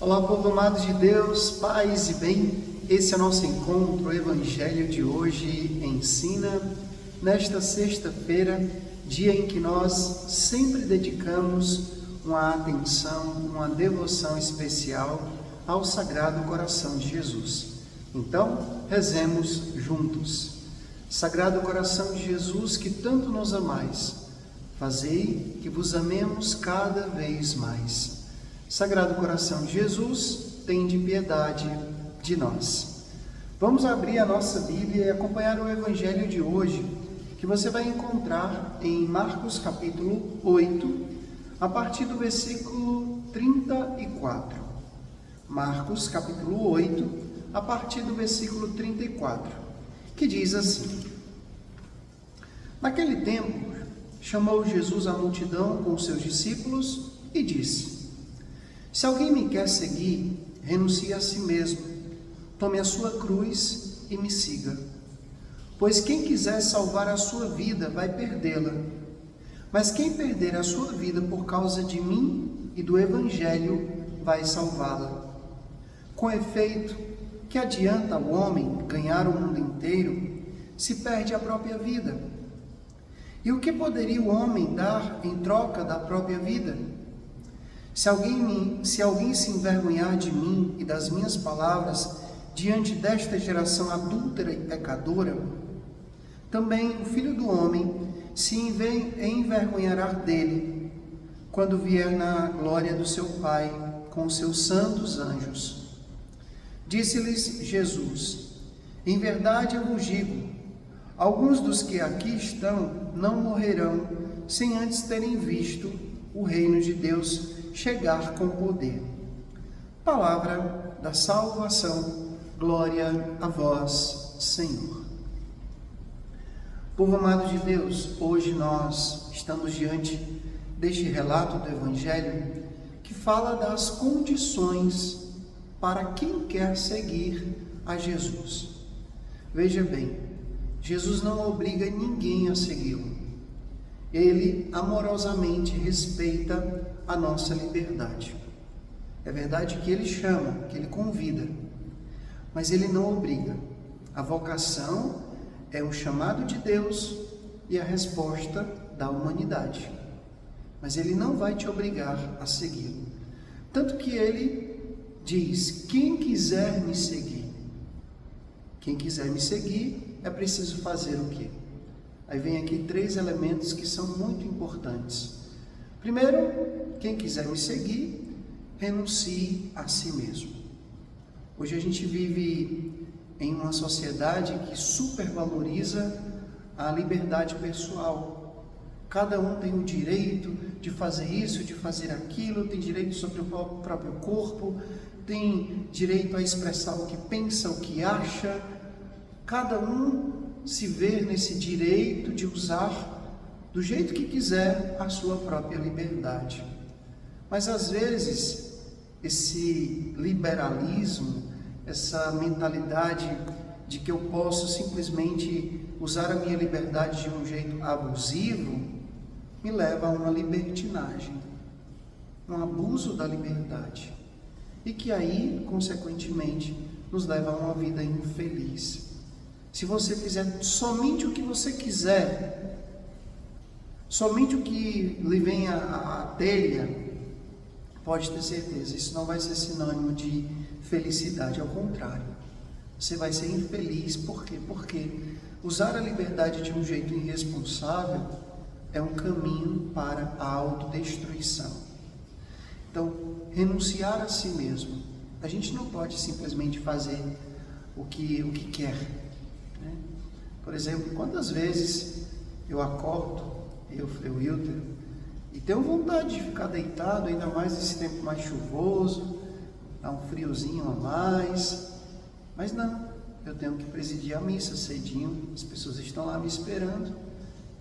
Olá, povo amado de Deus, paz e bem. Esse é o nosso encontro, o Evangelho de hoje ensina, nesta sexta-feira, dia em que nós sempre dedicamos uma atenção, uma devoção especial ao Sagrado Coração de Jesus. Então, rezemos juntos. Sagrado Coração de Jesus, que tanto nos amais, fazei que vos amemos cada vez mais. Sagrado Coração de Jesus, tende piedade de nós. Vamos abrir a nossa Bíblia e acompanhar o Evangelho de hoje, que você vai encontrar em Marcos capítulo 8, a partir do versículo 34. Marcos capítulo 8, a partir do versículo 34, que diz assim: Naquele tempo, chamou Jesus a multidão com os seus discípulos e disse: Se alguém me quer seguir, renuncie a si mesmo, tome a sua cruz e me siga. Pois quem quiser salvar a sua vida vai perdê-la. Mas quem perder a sua vida por causa de mim e do Evangelho vai salvá-la. Com efeito, que adianta ao homem ganhar o mundo inteiro se perde a própria vida? E o que poderia o homem dar em troca da própria vida? Se alguém se envergonhar de mim e das minhas palavras diante desta geração adúltera e pecadora, também o Filho do Homem se envergonhará dele, quando vier na glória do seu Pai com os seus santos anjos. Disse-lhes Jesus: Em verdade eu vos digo, alguns dos que aqui estão não morrerão sem antes terem visto o reino de Deus chegar com poder. Palavra da salvação, glória a vós, Senhor. Povo amado de Deus, hoje nós estamos diante deste relato do Evangelho que fala das condições para quem quer seguir a Jesus. Veja bem, Jesus não obriga ninguém a segui-lo. Ele amorosamente respeita a nossa liberdade. É verdade que ele chama, que ele convida, mas ele não obriga. A vocação é um chamado de Deus e a resposta da humanidade. Mas ele não vai te obrigar a segui-lo. Tanto que ele diz: quem quiser me seguir. Quem quiser me seguir é preciso fazer o quê? Aí vem aqui 3 elementos que são muito importantes. Primeiro, quem quiser me seguir, renuncie a si mesmo. Hoje a gente vive em uma sociedade que supervaloriza a liberdade pessoal. Cada um tem o direito de fazer isso, de fazer aquilo, tem direito sobre o próprio corpo, tem direito a expressar o que pensa, o que acha. Cada um se vê nesse direito de usar do jeito que quiser a sua própria liberdade. Mas às vezes esse liberalismo, essa mentalidade de que eu posso simplesmente usar a minha liberdade de um jeito abusivo, me leva a uma libertinagem, um abuso da liberdade, e que aí, consequentemente, nos leva a uma vida infeliz. Se você fizer somente o que você quiser, somente o que lhe vem à telha, pode ter certeza, isso não vai ser sinônimo de felicidade, ao contrário. Você vai ser infeliz. Por quê? Porque usar a liberdade de um jeito irresponsável é um caminho para a autodestruição. Então, renunciar a si mesmo. A gente não pode simplesmente fazer o que quer, né? Por exemplo, quantas vezes eu acordo, Wilter, e tenho vontade de ficar deitado, ainda mais nesse tempo mais chuvoso, dá um friozinho a mais, mas não, eu tenho que presidir a missa cedinho, as pessoas estão lá me esperando,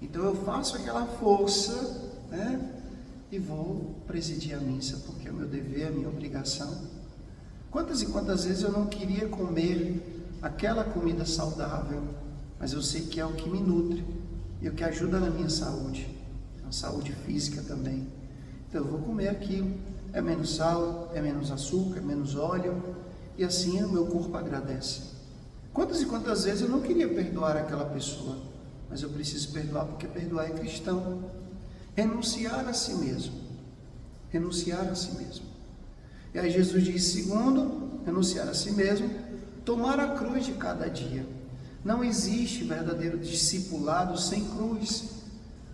então eu faço aquela força, né, e vou presidir a missa, porque é o meu dever, a minha obrigação. Quantas e quantas vezes eu não queria comer aquela comida saudável, mas eu sei que é o que me nutre e o que ajuda na minha saúde, a saúde física também. Então eu vou comer aquilo, é menos sal, é menos açúcar, é menos óleo, e assim o meu corpo agradece. Quantas e quantas vezes eu não queria perdoar aquela pessoa, mas eu preciso perdoar porque perdoar é cristão. Renunciar a si mesmo. Renunciar a si mesmo. E aí Jesus diz, segundo, renunciar a si mesmo, tomar a cruz de cada dia. Não existe verdadeiro discipulado sem cruz.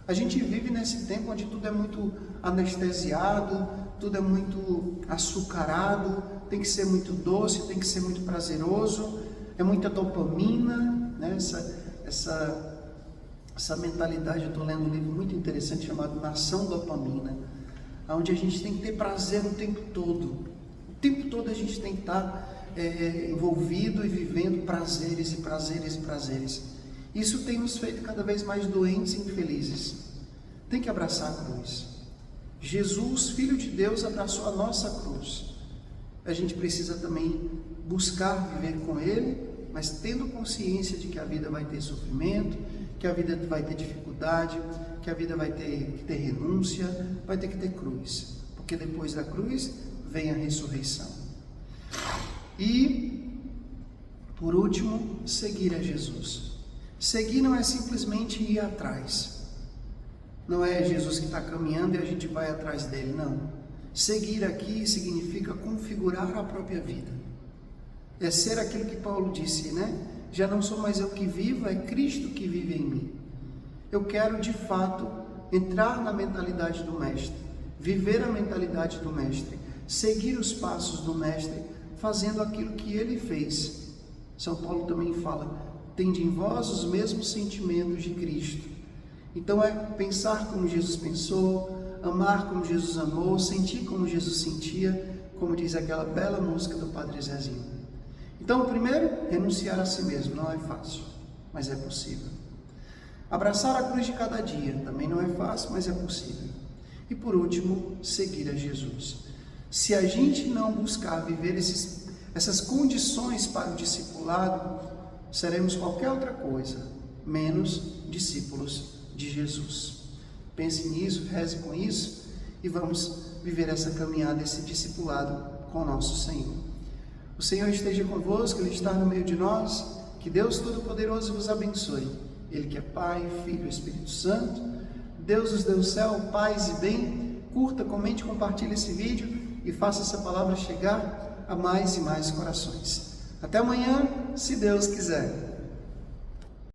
A gente vive nesse tempo onde tudo é muito anestesiado, tudo é muito açucarado, tem que ser muito doce, tem que ser muito prazeroso, é muita dopamina, né? Essa mentalidade. Eu estou lendo um livro muito interessante chamado Nação Dopamina, onde a gente tem que ter prazer o tempo todo. O tempo todo a gente tem que estar envolvido e vivendo prazeres e prazeres e prazeres. Isso tem nos feito cada vez mais doentes e infelizes. Tem que abraçar a cruz. Jesus, Filho de Deus, abraçou a nossa cruz. A gente precisa também buscar viver com Ele, mas tendo consciência de que a vida vai ter sofrimento, que a vida vai ter dificuldade, que a vida vai ter que ter renúncia, vai ter que ter cruz. Porque depois da cruz vem a ressurreição. E, por último, seguir a Jesus. Seguir não é simplesmente ir atrás. Não é Jesus que está caminhando e a gente vai atrás dele, não. Seguir aqui significa configurar a própria vida. É ser aquilo que Paulo disse, né? Já não sou mais eu que vivo, é Cristo que vive em mim. Eu quero, de fato, entrar na mentalidade do Mestre, viver a mentalidade do Mestre, seguir os passos do Mestre, fazendo aquilo que ele fez. São Paulo também fala, tende em vós os mesmos sentimentos de Cristo. Então é pensar como Jesus pensou, amar como Jesus amou, sentir como Jesus sentia, como diz aquela bela música do Padre Zezinho. Então, o primeiro, renunciar a si mesmo. Não é fácil, mas é possível. Abraçar a cruz de cada dia. Também não é fácil, mas é possível. E por último, seguir a Jesus. Se a gente não buscar viver essas condições para o discipulado, seremos qualquer outra coisa, menos discípulos de Jesus. Pense nisso, reze com isso e vamos viver essa caminhada, esse discipulado com o nosso Senhor. O Senhor esteja convosco, Ele está no meio de nós. Que Deus Todo-Poderoso vos abençoe. Ele que é Pai, Filho e Espírito Santo. Deus os dê o céu, paz e bem. Curta, comente, compartilhe esse vídeo e faça essa palavra chegar a mais e mais corações. Até amanhã, se Deus quiser.